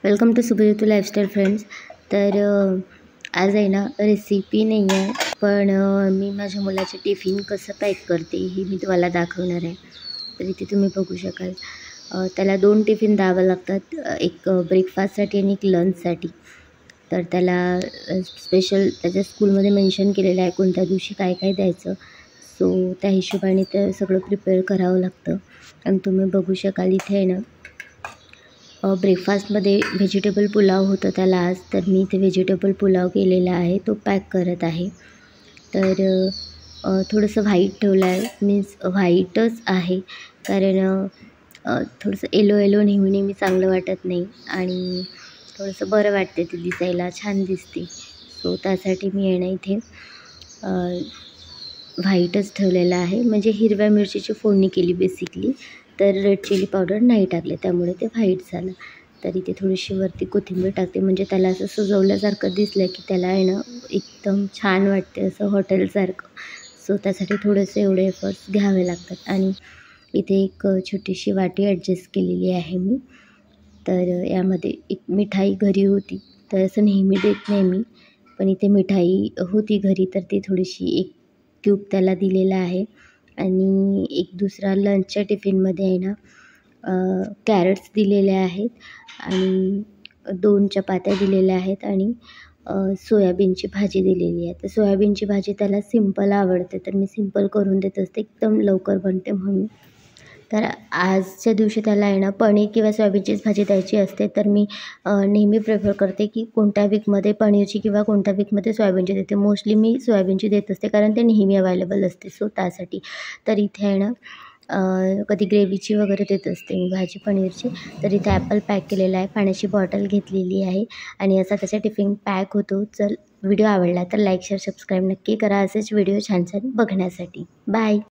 Welcome to सुबह lifestyle friends. तर आज आहे ना रेसिपी नाही आहे, पण मी माझ्या मुलाचे टिफिन कसं पॅक करते हे मी तुम्हाला दाखवणार आहे। तर इथे तुम्ही बघू शकाल त्याला 2 टिफिन द्यावं लागतात, एक ब्रेकफास्टसाठी आणि एक लंचसाठी। तर त्याला स्पेशल त्याच्या स्कूलमध्ये मेन्शन केलेलं आहे कोणत्या दिवशी काय काय द्यायचं, सो त्या हिशोबाने ते सगळं प्रिपेअर करावं लागतं। आणि तुम्ही बघू शकाल इथे आहे ना ब्रेकफास्टमध्ये व्हेजिटेबल पुलाव होतं त्याला आज, तर मी इथे व्हेजिटेबल पुलाव केलेला आहे, तो पॅक करत आहे। तर थोडंसं व्हाईट ठेवलं आहे, मीन्स व्हाईटच आहे, कारण थोडंसं येलो नेहमी चांगलं वाटत नाही आणि थोडंसं बरं वाटते, ते दिसायला छान दिसते। सो त्यासाठी मी आहे ना इथे व्हाईटच ठेवलेलं आहे, म्हणजे हिरव्या मिरचीची फोडणी केली बेसिकली, तर रेड चिली पावडर नाही टाकले, त्यामुळे ते व्हाईट झालं। तर इथे थोडीशी वरती कोथिंबीर टाकते, म्हणजे त्याला असं सजवल्यासारखं दिसलं की त्याला आहे ना एकदम छान वाटते, असं हॉटेलसारखं। सो त्यासाठी थोडेसे एवढे एफर्ट्स घ्यावे लागतात। आणि इथे एक छोटीशी वाटी ॲडजस्ट केलेली आहे मी। तर यामध्ये एक मिठाई घरी होती, तर असं नेहमी देत नाही मी, पण इथे मिठाई होती घरी, तर ती थोडीशी एक क्यूब त्याला दिलेला आहे। आणि एक दुसरा लंचच्या टिफिनमध्ये आहे ना कॅरट्स दिलेले आहेत आणि 2 चपात्या दिलेल्या आहेत आणि सोयाबीनची भाजी दिलेली आहे। तर सोयाबीनची भाजी त्याला सिंपल आवडते, तर मी सिंपल करून देत असते, एकदम लवकर बनते म्हणून। तर आजच्या दिवशी त्याला आहे ना पनीर किंवा सोयाबीनचीच भाजी द्यायची असते, तर मी नेहमी प्रेफर करते की कोणत्या वीकमध्ये पनीरची किंवा कोणत्या वीकमध्ये सोयाबीनची देते। मोस्टली मी सोयाबीनची देत असते, कारण ते नेहमी अवेलेबल असते, सो त्यासाठी। तर इथे आहे ना कधी ग्रेव्हीची वगैरे देत असते मी भाजी पनीरची। तर इथे ॲपल पॅक केलेला आहे, पाण्याची बॉटल घेतलेली आहे आणि असा त्याचा टिफिन पॅक होतो। चल, व्हिडिओ आवडला तर लाईक शेअर सबस्क्राईब नक्की करा, असेच व्हिडिओ छान छान बघण्यासाठी। बाय।